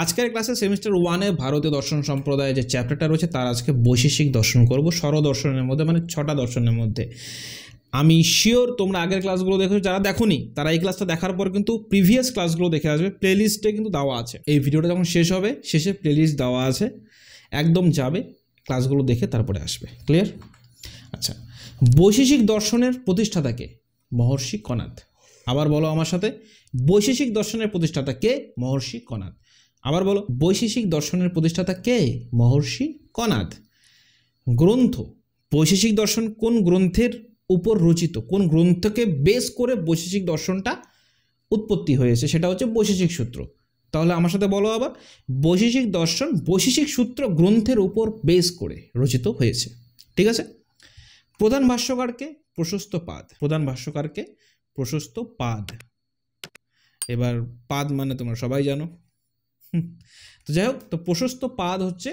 আজকের ক্লাসে সেমিস্টার 1-এ ভারতীয় দর্শন সম্প্রদায়ের যে চ্যাপ্টারটা রয়েছে তার আজকে বৈশেষিক দর্শন করব, স্বরদর্শনের মধ্যে, মানে 6টা দর্শনের মধ্যে। আমি শিওর তোমরা আগের ক্লাসগুলো দেখেছো, যারা দেখোনি তারা এই ক্লাসটা দেখার পর কিন্তু প্রিভিয়াস ক্লাসগুলো দেখে আসবে, প্লেলিস্টে কিন্তু দেওয়া আছে। এই ভিডিওটা যখন শেষ হবে শেষে প্লেলিস্ট দেওয়া আছে, একদম যাবে, ক্লাসগুলো দেখে তারপরে আসবে। ক্লিয়ার? আচ্ছা, বৈশেষিক দর্শনের প্রতিষ্ঠাতা কে? মহর্ষি কনাদ। আবার বলো আমার সাথে, বৈশেষিক দর্শনের প্রতিষ্ঠাতা কে? মহর্ষি কনাদ। আবার বলো, বৈশেষিক দর্শনের প্রতিষ্ঠাতা কে? মহর্ষি কনাদ। গ্রন্থ, বৈশেষিক দর্শন কোন গ্রন্থের উপর রচিত, কোন গ্রন্থকে বেস করে বৈশেষিক দর্শনটা উৎপত্তি হয়েছে, সেটা হচ্ছে বৈশেষিক সূত্র। তাহলে আমার সাথে বলো আবার, বৈশেষিক দর্শন বৈশেষিক সূত্র গ্রন্থের উপর বেস করে রচিত হয়েছে। ঠিক আছে? প্রধান ভাষ্যকারকে? প্রশস্ত পাদ। প্রধান ভাষ্যকারকে? প্রশস্ত পাদ। এবার পাদ মানে তোমরা সবাই জানো। তো যাই হোক, তো প্রশস্ত পাদ হচ্ছে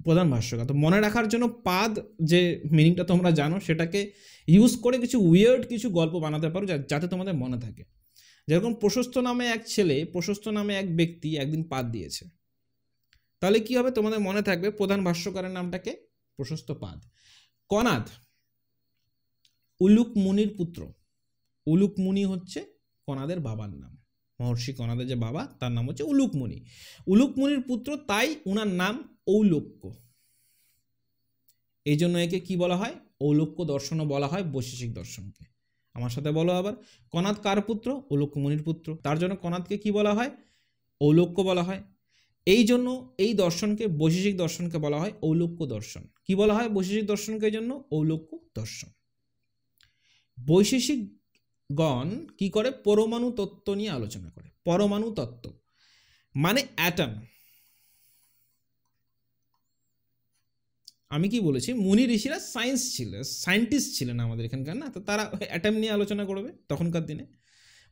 প্রধান ভাষ্যকার। তো মনে রাখার জন্য পাদ যে মিনিংটা তোমরা জানো সেটাকে ইউজ করে কিছু উইয়ার্ড কিছু গল্প বানাতে পারো যাতে তোমাদের মনে থাকে। যেরকম প্রশস্ত নামে এক ছেলে, প্রশস্ত নামে এক ব্যক্তি একদিন পাদ দিয়েছে, তাহলে কি হবে? তোমাদের মনে থাকবে প্রধান ভাষ্যকারের নামটাকে প্রশস্ত পাদ। কনাদ উলুক মুনির পুত্র। উলুক মুনি হচ্ছে কনাদের বাবার নাম। মহর্ষি কনাদের যে বাবা তার নাম হচ্ছে উলুক মুনি। উলুক মুনির পুত্র, তাই উনার নাম ঔলক্য। এই জন্য একে কি বলা হয়? ঔলক্য দর্শনও বলা হয় বৈশেষিক দর্শনকে। আমার সাথে বলো আবার, কনাদ কার পুত্র? ঔলক্য মুনির পুত্র, তার জন্য কনাদকে কি বলা হয়? ঔলক্য বলা হয়। এই জন্য এই দর্শনকে, বৈশেষিক দর্শনকে বলা হয় ঔলক্য দর্শন। কি বলা হয় বৈশেষিক দর্শনকে? এই জন্য ঔলক্য দর্শন। বৈশেষিক গণ কি করে? পরমাণু তত্ত্ব নিয়ে আলোচনা করে। পরমাণু তত্ত্ব মানে অ্যাটম। আমি কি বলেছি, মুনি ঋষিরা সায়েন্টিস্ট ছিলেন আমাদের এখানকার, না? তো তারা অ্যাটম নিয়ে আলোচনা করবে তখনকার দিনে।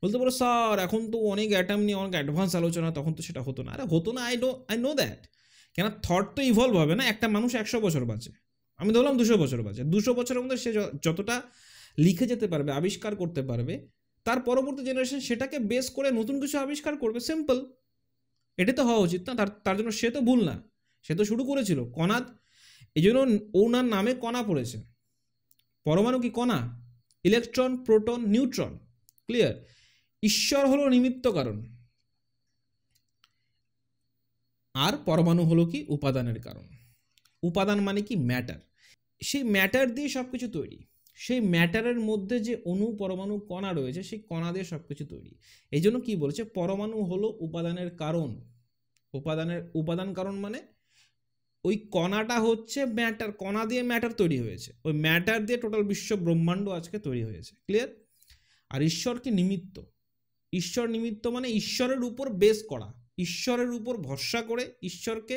বলতে পারো স্যার এখন তো অনেক অ্যাটম নিয়ে অনেক অ্যাডভান্স আলোচনা, তখন তো সেটা হতো না। আরে হতো না, আই নো দ্যাট। কেন? থট তো ইভলভ হবে না। একটা মানুষ 100 বছর বাঁচে, আমি ধরলাম 200 বছর বাঁচে। 200 বছরের মধ্যে সে যতটা লিখে যেতে পারবে, আবিষ্কার করতে পারবে, তার পরবর্তী জেনারেশন সেটাকে বেস করে নতুন কিছু আবিষ্কার করবে। সিম্পল, এটা তো হওয়া উচিত না? তার জন্য সে তো ভুল না, সে তো শুরু করেছিল কনাদ। এই জন্য ওনার নামে কণা পড়েছে। পরমাণু কি কণা? Electron, proton, neutron. ক্লিয়ার? ঈশ্বর হলো নিমিত্ত কারণ, আর পরমাণু হলো কি? উপাদানের কারণ। উপাদান মানে কি? ম্যাটার। সেই ম্যাটার দিয়ে সবকিছু তৈরি। সেই ম্যাটারের মধ্যে যে অণু, পরমাণু, কণা রয়েছে, সেই কণা দিয়ে সবকিছু তৈরি। এই জন্য কি বলেছে? পরমাণু হলো উপাদানের কারণ। উপাদান কারণ মানে ওই কণাটা হচ্ছে ম্যাটার, কণা দিয়ে ম্যাটার তৈরি হয়েছে, ওই ম্যাটার দিয়ে টোটাল বিশ্ব ব্রহ্মাণ্ড আজকে তৈরি হয়েছে। ক্লিয়ার? আর ঈশ্বর কি? নিমিত্ত। ঈশ্বর নিমিত্ত মানে ঈশ্বরের উপর বেস করা, ঈশ্বরের উপর ভরসা করে, ঈশ্বরকে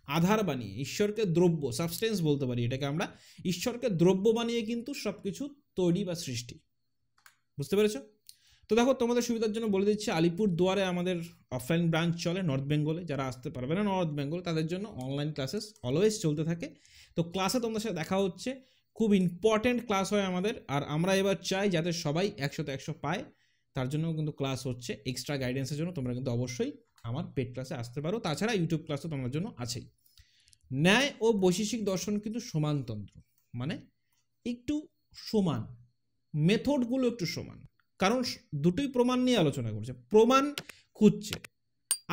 আধার বানিয়ে, ঈশ্বরকে দ্রব্য, সাবস্টেন্স বলতে পারি এটাকে আমরা, ঈশ্বরকে দ্রব্য বানিয়ে কিন্তু সবকিছু তৈরি বা সৃষ্টি। বুঝতে পেরেছো? তো দেখো, তোমাদের সুবিধার জন্য বলে দিচ্ছি, আলিপুর দুয়ারে আমাদের অফলাইন ব্রাঞ্চ চলে নর্থ বেঙ্গলে। যারা আসতে পারবে না নর্থ বেঙ্গল, তাদের জন্য অনলাইন ক্লাসেস অলওয়েজ চলতে থাকে। তো ক্লাসে তোমাদের সাথে দেখা হচ্ছে, খুব ইম্পর্টেন্ট ক্লাস হয় আমাদের, আর আমরা এবার চাই যাতে সবাই 100তে 100 পায়। তার জন্য কিন্তু ক্লাস হচ্ছে। এক্সট্রা গাইডেন্সের জন্য তোমরা কিন্তু অবশ্যই আমার পেড ক্লাসে আসতে পারো। তাছাড়া ইউটিউব ক্লাসও তোমাদের জন্য আছেই। ন্যায় ও বৈশেষিক দর্শন কিন্তু সমানতন্ত্র, মানে একটু সমান, মেথডগুলো একটু সমান, কারণ দুটোই প্রমাণ নিয়ে আলোচনা করছে, প্রমাণ খুঁজছে।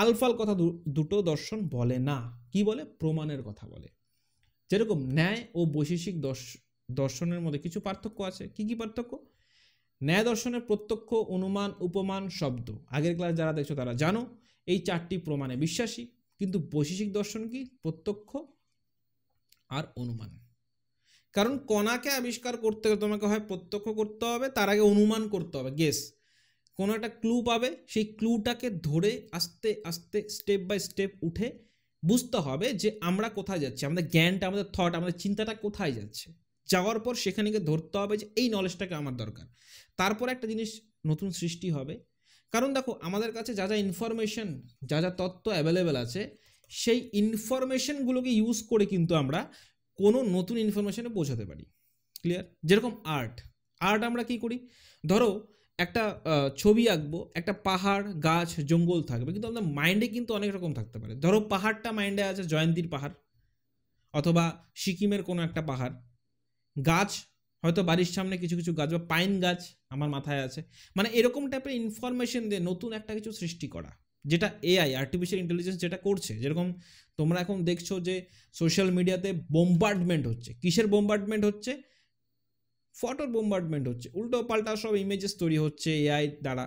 আলফাল কথা দুটো দর্শন বলে না, কি বলে? প্রমাণের কথা বলে। যেরকম ন্যায় ও বৈশেষিক দর্শনের মধ্যে কিছু পার্থক্য আছে। কি কি পার্থক্য? ন্যায় দর্শনের প্রত্যক্ষ, অনুমান, উপমান, শব্দ। আগের ক্লাস যারা দেখছো তারা জানো, এই 4টি প্রমাণে বিশ্বাসী। কিন্তু বৈশেষিক দর্শন কি? প্রত্যক্ষ আর অনুমান। কারণ কণাকে আবিষ্কার করতে গেলে তোমাকে হয় প্রত্যক্ষ করতে হবে, তার আগে অনুমান করতে হবে, গেস। কোনো একটা ক্লু পাবে, সেই ক্লুটাকে ধরে আস্তে আস্তে স্টেপ বাই স্টেপ উঠে বুঝতে হবে যে আমরা কোথায় যাচ্ছি, আমাদের জ্ঞানটা, আমাদের থট, আমাদের চিন্তাটা কোথায় যাচ্ছে। যাওয়ার পর সেখানে গিয়ে ধরতে হবে যে এই নলেজটাকে আমার দরকার। তারপর একটা জিনিস নতুন সৃষ্টি হবে। কারণ দেখো, আমাদের কাছে যা যা ইনফরমেশন, যা যা তথ্য অ্যাভেলেবেল আছে, সেই ইনফরমেশনগুলোকে ইউজ করে কিন্তু আমরা কোনো নতুন ইনফরমেশনে পৌঁছাতে পারি। ক্লিয়ার? যেরকম আর্ট আমরা কি করি? ধরো একটা ছবি আঁকবো, একটা পাহাড় গাছ জঙ্গল থাকবে, কিন্তু আমাদের মাইন্ডে কিন্তু অনেক রকম থাকতে পারে। ধরো পাহাড়টা মাইন্ডে আছে জয়ন্তীর পাহাড় অথবা সিকিমের কোনো একটা পাহাড়, গাছ হয়তো বাড়ির সামনে কিছু কিছু গাছ বা পাইন গাছ আমার মাথায় আছে। মানে এরকম টাইপের ইনফরমেশন দিয়ে নতুন একটা কিছু সৃষ্টি করা, যেটা এআই আর্টিফিশিয়াল ইন্টেলিজেন্স যেটা করছে। যেরকম তোমরা এখন দেখছো যে সোশ্যাল মিডিয়াতে বোম্বার্ডমেন্ট হচ্ছে, কিসের বোম্বার্ডমেন্ট হচ্ছে? ফটোর বোম্বার্ডমেন্ট হচ্ছে, উল্টো পাল্টা সব ইমেজেস তৈরি হচ্ছে এআই দ্বারা।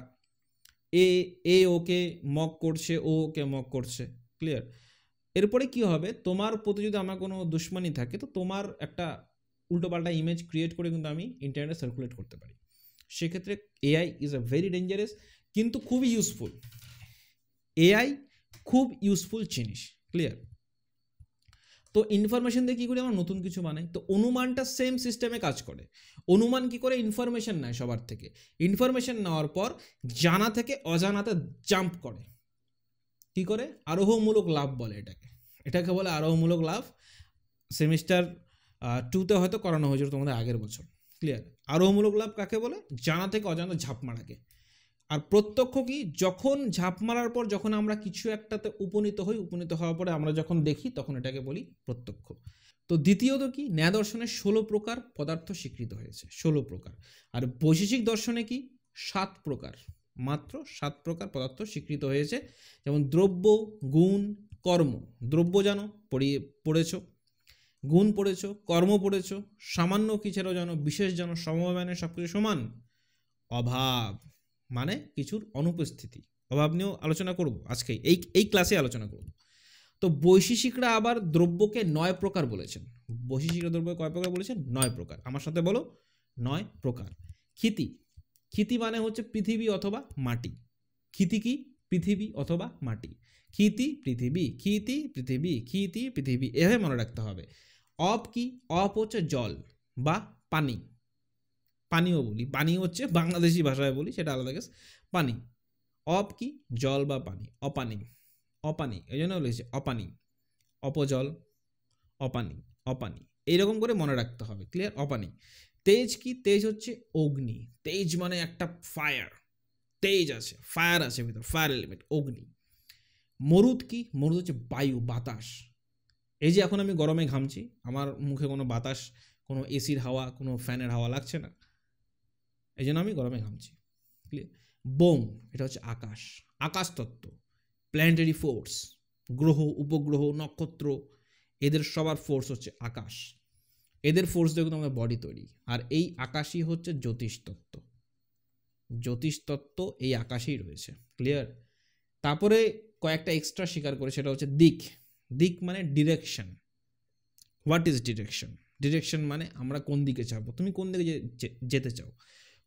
এ ওকে মক করছে, ও ওকে মক করছে, ক্লিয়ার? এরপরে কি হবে, তোমার প্রতি যদি আমার কোনো দুশ্মনী থাকে তো তোমার একটা উল্টোপাল্টা ইমেজ ক্রিয়েট করে কিন্তু আমি ইন্টারনেটে সার্কুলেট করতে পারি। সেক্ষেত্রে AI is a very dangerous কিন্তু খুবই ইউজফুল। এআই খুব ইউজফুল জিনিস, ক্লিয়ার? তো ইনফরমেশন দিয়ে কী করে আমরা নতুন কিছু বানাই। তো অনুমানটা সেম সিস্টেমে কাজ করে। অনুমান কি করে? ইনফরমেশন নেয় সবার থেকে, ইনফরমেশন নেওয়ার পর জানা থেকে অজানাতে জাম্প করে। কি করে? আরোহমূলক লাভ বলে এটাকে বলে আরোহমূলক লাভ। সেমিস্টার 2তে হয়তো করানো হয়েছিল তোমাদের আগের বছর, ক্লিয়ার? আরোহমূলক লাভ কাকে বলে? জানা থেকে অজানা ঝাঁপ মারাকে। আর প্রত্যক্ষ কি? যখন ঝাঁপ মারার পর যখন আমরা কিছু একটাতে উপনীত হই, উপনীত হওয়ার পরে আমরা যখন দেখি তখন এটাকে বলি প্রত্যক্ষ। তো দ্বিতীয়ত কি? ন্যায় দর্শনের 16 প্রকার পদার্থ স্বীকৃত হয়েছে, 16 প্রকার। আর বৈশেষিক দর্শনে কি? 7 প্রকার, মাত্র 7 প্রকার পদার্থ স্বীকৃত হয়েছে। যেমন দ্রব্য, গুণ, কর্ম। দ্রব্য জানো, পড়েছ, গুণ পড়েছ, কর্ম পড়েছ, সামান্য কিছুরও জানো, বিশেষ জানো, সমবায়নে সব কিছু সমান। অভাব মানে কিছুর অনুপস্থিতি, অভাব নিয়েও আলোচনা করব আজকে, এই ক্লাসে আলোচনা করব। তো বৈশেষিকরা আবার দ্রব্যকে 9 প্রকার বলেছেন। বৈশেষিকরা দ্রব্য কয় প্রকার বলেছেন? 9 প্রকার। আমার সাথে বলো, 9 প্রকার। ক্ষিতি, ক্ষিতি মানে হচ্ছে পৃথিবী অথবা মাটি। ক্ষিতি কি? পৃথিবী অথবা মাটি। ক্ষিতি পৃথিবী, ক্ষিতি পৃথিবী, ক্ষিতি পৃথিবী, এভাবে মনে রাখতে হবে। অপ কি? অপ হচ্ছে জল বা পানি, পানিও বলি, পানি হচ্ছে বাংলাদেশি ভাষায় বলি, সেটা আলাদা কেস। পানি। অপ কি? জল বা পানি। অপানি, অপানি, এই জন্য বলেছে অপানি, অপজল, অপানি, অপানি, এইরকম করে মনে রাখতে হবে, ক্লিয়ার? অপানি। তেজ কি? তেজ হচ্ছে অগ্নি। তেজ মানে একটা ফায়ার, তেজ আছে, ফায়ার আছে ভিতর, ফায়ার এলিমেন্ট, অগ্নি। মরুদ কি? মরুদ হচ্ছে বায়ু, বাতাস। এই যে এখন আমি গরমে ঘামছি, আমার মুখে কোনো বাতাস, কোনো এসির হাওয়া, কোনো ফ্যানের হাওয়া লাগছে না, এই জন্য আমি গরমে ঘামছি, ক্লিয়ার? বোম, এটা হচ্ছে আকাশ, আকাশ তত্ত্ব, প্ল্যানেটারি ফোর্স, গ্রহ, উপগ্রহ, নক্ষত্র, এদের সবার ফোর্স হচ্ছে আকাশ। এদের ফোর্স দিয়ে কিন্তু আমাদের বডি তৈরি। আর এই আকাশই হচ্ছে জ্যোতিষতত্ত্ব। জ্যোতিষতত্ত্ব এই আকাশেই রয়েছে, ক্লিয়ার? তারপরে কয়েকটা এক্সট্রা স্বীকার করে, সেটা হচ্ছে দিক। দিক মানে direction. What is direction? Direction মানে আমরা কোন দিকে যাবো, তুমি কোন দিকে যেতে চাও।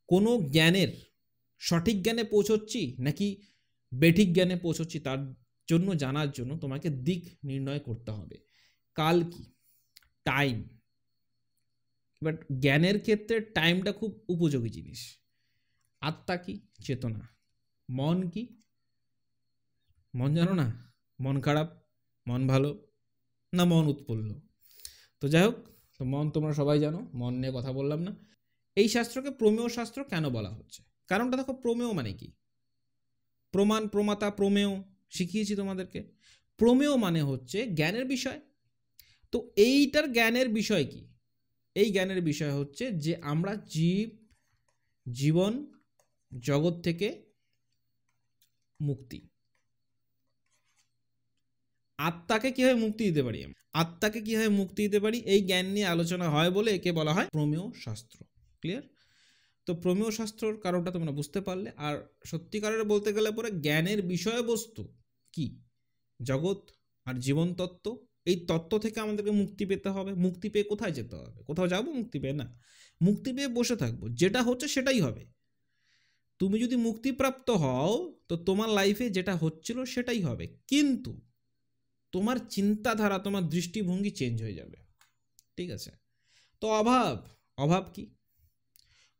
কোনো জ্ঞানের সঠিক জ্ঞানে পৌঁছচ্ছি নাকি বেঠিক জ্ঞানে পৌঁছচ্ছি, তার জন্য জানার জন্য তোমাকে দিক নির্ণয় করতে হবে। কাল কি? টাইম। বাট জ্ঞানের ক্ষেত্রে টাইমটা খুব উপযোগী জিনিস। আত্মা কি? চেতনা। মন কি? মন জানো না? মন খারাপ, মন ভালো, না মন উৎফুল্ল? তো যাই হোক, তো মন তোমরা সবাই জানো, মন নিয়ে কথা বললাম না। এই শাস্ত্রকে প্রমেয় শাস্ত্র কেন বলা হচ্ছে? কারণটা দেখো, প্রমেয় মানে কি? প্রমাণ, প্রমাতা, প্রমেয় শিখিয়েছি তোমাদেরকে। প্রমেয় মানে হচ্ছে জ্ঞানের বিষয়। তো এইটার জ্ঞানের বিষয় কি? এই জ্ঞানের বিষয় হচ্ছে যে আমরা জীবন জগৎ থেকে মুক্তি। আত্মাকে কিভাবে মুক্তি দিতে পারি, আত্মাকে কিভাবে মুক্তি দিতে পারি, এই জ্ঞান নিয়ে আলোচনা হয় বলে একে বলা হয় প্রমেয় শাস্ত্র, ক্লিয়ার? তো প্রমেয় শাস্ত্রর কারণটা তোমরা বুঝতে পারলে। আর সত্যিকারের বলতে গেলে পরে জ্ঞানের বিষয়বস্তু কি? জগৎ আর জীবন তত্ত্ব। এই তত্ত্ব থেকে আমাদেরকে মুক্তি পেতে হবে। মুক্তি পেয়ে কোথায় যেতে হবে? কোথাও যাবো মুক্তি পেয়ে? না, মুক্তি পেয়ে বসে থাকবো, যেটা হচ্ছে সেটাই হবে। তুমি যদি মুক্তিপ্রাপ্ত হও তো তোমার লাইফে যেটা হচ্ছিল সেটাই হবে, কিন্তু তোমার চিন্তাধারা, তোমার দৃষ্টিভঙ্গি চেঞ্জ হয়ে যাবে, ঠিক আছে? তো অভাব, অভাব কি?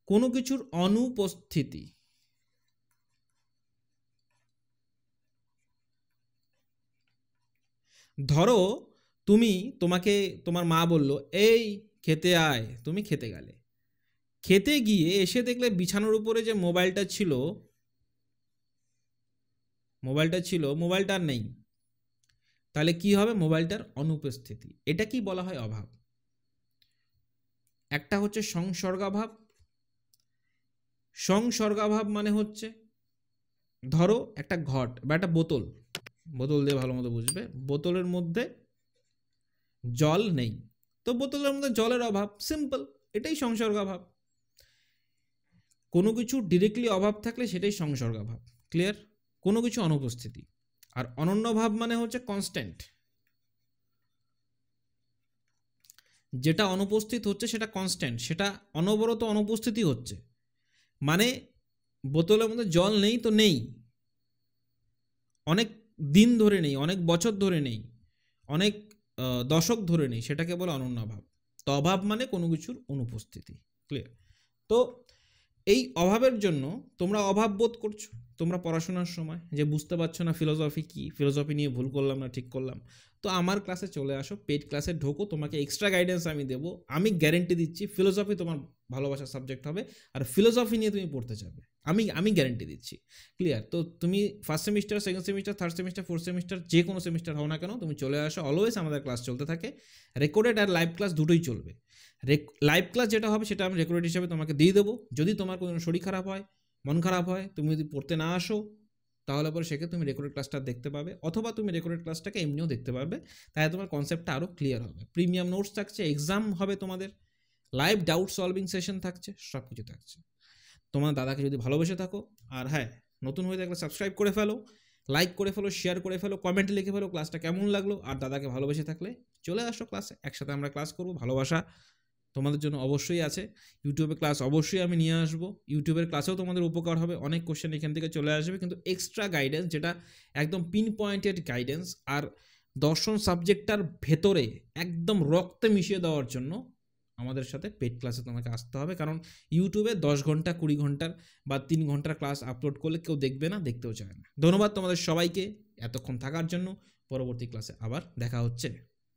কোনো কিছুর অনুপস্থিতি। ধরো তোমাকে তোমার মা বলল এই খেতে আয়, তুমি খেতে গেলে, খেতে গিয়ে এসে দেখলে বিছানার উপরে যে মোবাইলটা ছিল মোবাইলটা আর নেই, তাহলে কি হবে? মোবাইলটার অনুপস্থিতি। এটা কি বলা হয়? অভাব। একটা হচ্ছে সংসর্গাভাব। সংসর্গাভাব মানে হচ্ছে ধরো একটা ঘট বা একটা বোতল দিয়ে ভালো মতো বুঝবে, বোতলের মধ্যে জল নেই, তো বোতলের মধ্যে জলের অভাব, সিম্পল, এটাই সংসর্গাভাব। কোনো কিছু ডিরেক্টলি অভাব থাকলে সেটাই সংসর্গাভাব, ক্লিয়ার? কোনো কিছু অনুপস্থিতি। আর অনন্যভাব মানে হচ্ছে কনস্ট্যান্ট, যেটা অনুপস্থিত হচ্ছে সেটা কনস্ট্যান্ট, সেটা অনবরত অনুপস্থিতি হচ্ছে। মানে বোতলের মধ্যে জল নেই তো নেই, অনেক দিন ধরে নেই, অনেক বছর ধরে নেই, অনেক দশক ধরে নেই, সেটাকে বলে অনন্যভাব। তো অভাব মানে কোনো কিছুর অনুপস্থিতি, ক্লিয়ার? তো এই অভাবের জন্য তোমরা অভাব বোধ করছো তোমরা পড়াশোনার সময়, যে বুঝতে পারছো না ফিলোসফি কি, ফিলোসফি নিয়ে ভুল করলাম না ঠিক করলাম। তো আমার ক্লাসে চলে আসো, পেইড ক্লাসে ঢোকো, তোমাকে এক্সট্রা গাইডেন্স আমি দেবো। আমি গ্যারেন্টি দিচ্ছি ফিলোসফি তোমার ভালোবাসার সাবজেক্ট হবে, আর ফিলোসফি নিয়ে তুমি পড়তে যাবে, আমি গ্যারেন্টি দিচ্ছি, ক্লিয়ার? তো তুমি first semester, second semester, third semester, fourth semester, যে কোনো সেমিস্টার হও না কেন, তুমি চলে আসো। অলওয়েজ আমাদের ক্লাস চলতে থাকে, রেকর্ডেড আর লাইভ ক্লাস দুটোই চলবে। লাইভ ক্লাস যেটা হবে সেটা আমি রেকর্ডেড হিসাবে তোমাকে দিয়ে দেবো। যদি তোমার কোনো শরীর খারাপ হয়, মন খারাপ হয়, তুমি যদি পড়তে না আসো, তাহলে পরে সেক্ষেত্রে তুমি রেকর্ডেড ক্লাসটা দেখতে পাবে, অথবা তুমি রেকর্ডেড ক্লাসটাকে এমনিও দেখতে পারবে। তাই তোমার কনসেপ্টটা আরও ক্লিয়ার হবে। প্রিমিয়াম নোটস থাকছে, এক্সাম হবে তোমাদের, লাইভ ডাউট সলভিং সেশন থাকছে, সব কিছু থাকছে। তোমার দাদাকে যদি ভালোবেসে থাকো, আর হ্যাঁ, নতুন হয়ে থাকলে সাবস্ক্রাইব করে ফেলো, লাইক করে ফেলো, শেয়ার করে ফেলো, কমেন্টে লিখে ফেলো ক্লাসটা কেমন লাগলো। আর দাদাকে ভালোবেসে থাকলে চলে আসো ক্লাসে, একসাথে আমরা ক্লাস করবো। ভালোবাসা তোমাদের জন্য অবশ্যই আছে। ইউটিউবে ক্লাস অবশ্যই আমি নিয়ে আসবো, ইউটিউবের ক্লাসেও তোমাদের উপকার হবে, অনেক কোশ্চেন এখান থেকে চলে আসবে, কিন্তু এক্সট্রা গাইডেন্স, যেটা একদম পিন পয়েন্টেড গাইডেন্স, আর দর্শন সাবজেক্টটার ভেতরে একদম রক্তে মিশিয়ে দেওয়ার জন্য আমাদের সাথে পেড ক্লাসে তোমাকে আসতে হবে। কারণ ইউটিউবে 10 ঘন্টা 20 ঘন্টার বা 3 ঘন্টার ক্লাস আপলোড করলে কেউ দেখবে না, দেখতেও চায় না। ধন্যবাদ তোমাদের সবাইকে এতক্ষণ থাকার জন্য। পরবর্তী ক্লাসে আবার দেখা হচ্ছে।